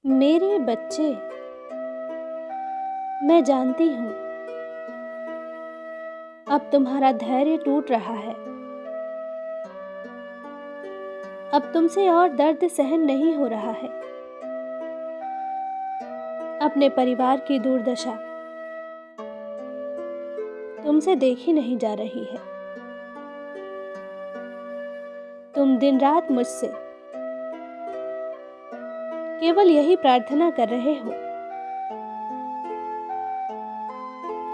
मेरे बच्चे, मैं जानती हूँ अब तुम्हारा धैर्य टूट रहा है। अब तुमसे और दर्द सहन नहीं हो रहा है। अपने परिवार की दुर्दशा तुमसे देखी नहीं जा रही है। तुम दिन रात मुझसे केवल यही प्रार्थना कर रहे हो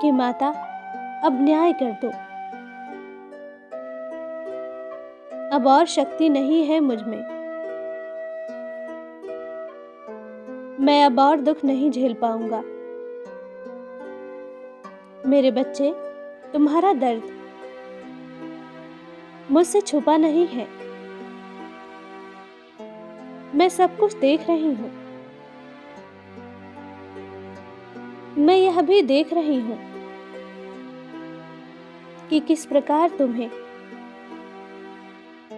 कि माता अब न्याय कर दो। अब और शक्ति नहीं है मुझ में। मैं अब और दुख नहीं झेल पाऊंगा। मेरे बच्चे, तुम्हारा दर्द मुझसे छुपा नहीं है। मैं सब कुछ देख रही हूँ। मैं यह भी देख रही हूँ कि किस प्रकार तुम्हें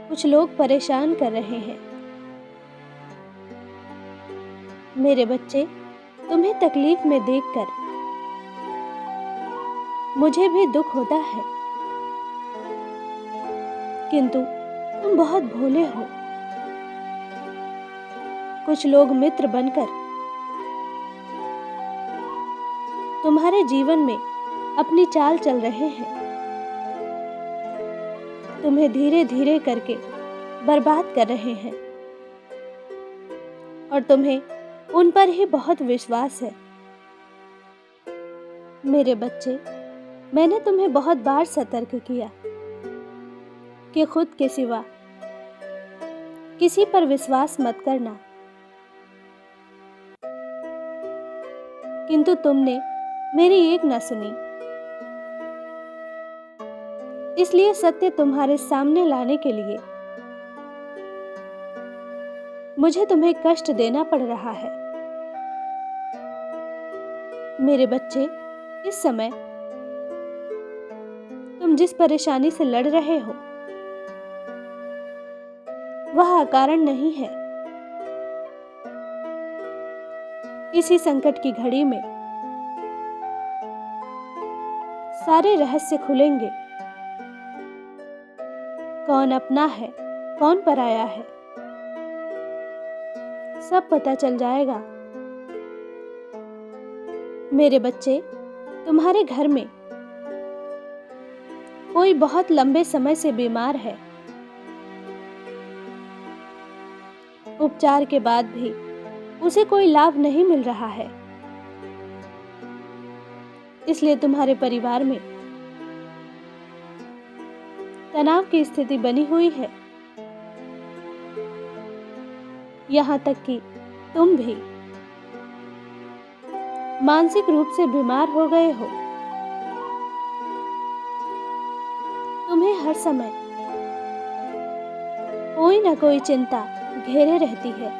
कुछ लोग परेशान कर रहे हैं। मेरे बच्चे, तुम्हें तकलीफ में देखकर मुझे भी दुख होता है, किंतु तुम बहुत भोले हो। कुछ लोग मित्र बनकर तुम्हारे जीवन में अपनी चाल चल रहे हैं। तुम्हें धीरे धीरे करके बर्बाद कर रहे हैं और तुम्हें उन पर ही बहुत विश्वास है। मेरे बच्चे, मैंने तुम्हें बहुत बार सतर्क किया कि खुद के सिवा किसी पर विश्वास मत करना, किंतु तुमने मेरी एक न सुनी। इसलिए सत्य तुम्हारे सामने लाने के लिए मुझे तुम्हें कष्ट देना पड़ रहा है। मेरे बच्चे, इस समय तुम जिस परेशानी से लड़ रहे हो वह अकारण नहीं है। इसी संकट की घड़ी में सारे रहस्य खुलेंगे। कौन अपना है, कौन पराया है, सब पता चल जाएगा। मेरे बच्चे, तुम्हारे घर में कोई बहुत लंबे समय से बीमार है। उपचार के बाद भी उसे कोई लाभ नहीं मिल रहा है। इसलिए तुम्हारे परिवार में तनाव की स्थिति बनी हुई है। यहाँ तक कि तुम भी मानसिक रूप से बीमार हो गए हो। तुम्हें हर समय कोई ना कोई चिंता घेरे रहती है।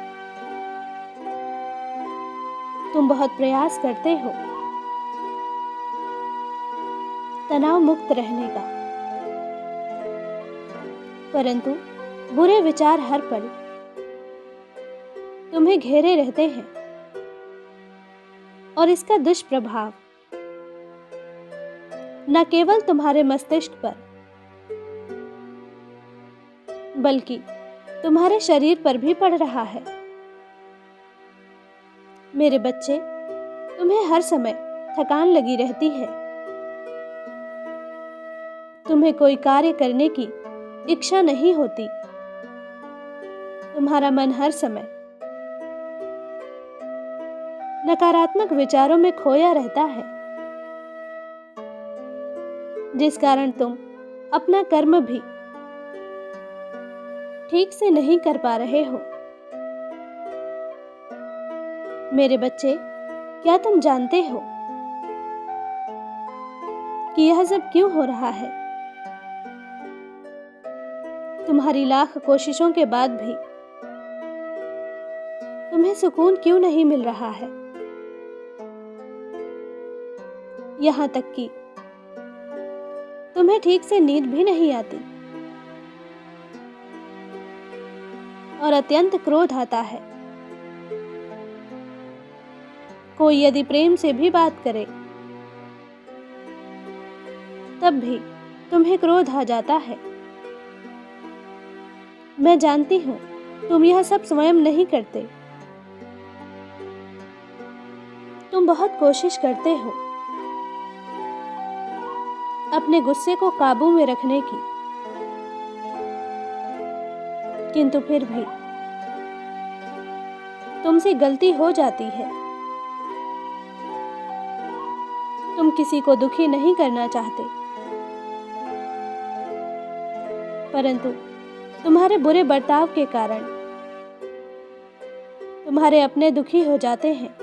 तुम बहुत प्रयास करते हो तनाव मुक्त रहने का, परंतु बुरे विचार हर पल तुम्हें घेरे रहते हैं और इसका दुष्प्रभाव न केवल तुम्हारे मस्तिष्क पर बल्कि तुम्हारे शरीर पर भी पड़ रहा है। मेरे बच्चे, तुम्हें हर समय थकान लगी रहती है। तुम्हें कोई कार्य करने की इच्छा नहीं होती। तुम्हारा मन हर समय नकारात्मक विचारों में खोया रहता है, जिस कारण तुम अपना कर्म भी ठीक से नहीं कर पा रहे हो। मेरे बच्चे, क्या तुम जानते हो कि यह सब क्यों हो रहा है? तुम्हारी लाख कोशिशों के बाद भी तुम्हें सुकून क्यों नहीं मिल रहा है? यहाँ तक कि तुम्हें ठीक से नींद भी नहीं आती और अत्यंत क्रोध आता है। कोई यदि प्रेम से भी बात करे तब भी तुम्हें क्रोध आ जाता है। मैं जानती हूँ तुम यह सब स्वयं नहीं करते। तुम बहुत कोशिश करते हो अपने गुस्से को काबू में रखने की, किंतु फिर भी तुमसे गलती हो जाती है। तुम किसी को दुखी नहीं करना चाहते, परंतु तुम्हारे बुरे बर्ताव के कारण तुम्हारे अपने दुखी हो जाते हैं।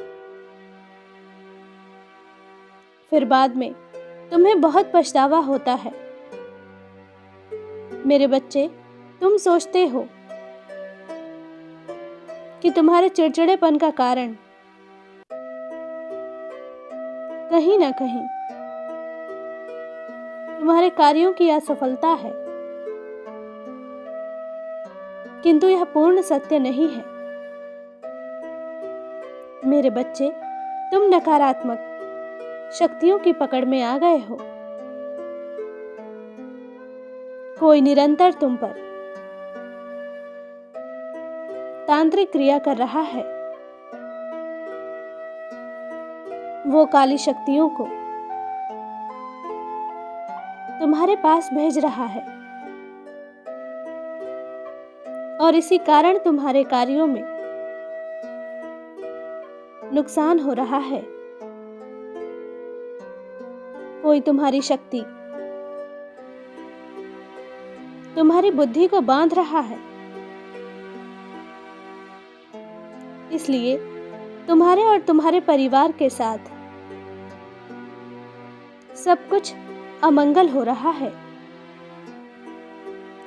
फिर बाद में तुम्हें बहुत पछतावा होता है। मेरे बच्चे, तुम सोचते हो कि तुम्हारे चिड़चिड़ेपन का कारण कहीं ना कहीं तुम्हारे कार्यों की असफलता है, किंतु यह पूर्ण सत्य नहीं है। मेरे बच्चे, तुम नकारात्मक शक्तियों की पकड़ में आ गए हो। कोई निरंतर तुम पर तांत्रिक क्रिया कर रहा है। वो काली शक्तियों को तुम्हारे पास भेज रहा है और इसी कारण तुम्हारे कार्यों में नुकसान हो रहा है। कोई तुम्हारी शक्ति तुम्हारी बुद्धि को बांध रहा है, इसलिए तुम्हारे और तुम्हारे परिवार के साथ सब कुछ अमंगल हो रहा है।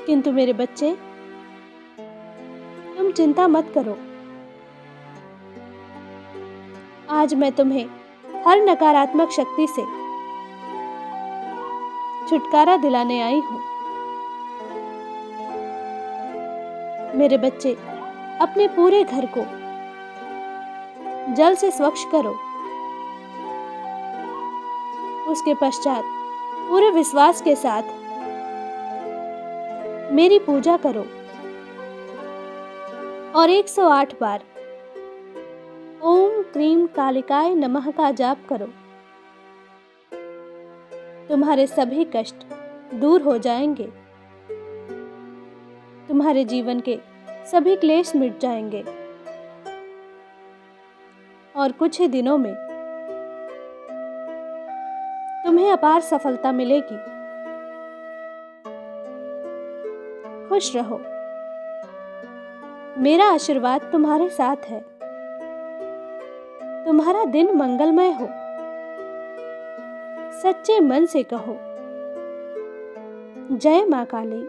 किंतु मेरे बच्चे, तुम चिंता मत करो। आज मैं तुम्हें हर नकारात्मक शक्ति से छुटकारा दिलाने आई हूं। मेरे बच्चे, अपने पूरे घर को जल से स्वच्छ करो। उसके पश्चात पूरे विश्वास के साथ मेरी पूजा करो और 108 बार ओम क्रीम कालिकाय नमः का जाप करो। तुम्हारे सभी कष्ट दूर हो जाएंगे। तुम्हारे जीवन के सभी क्लेश मिट जाएंगे और कुछ ही दिनों में तुम्हें अपार सफलता मिलेगी। खुश रहो। मेरा आशीर्वाद तुम्हारे साथ है। तुम्हारा दिन मंगलमय हो। सच्चे मन से कहो, जय मां काली।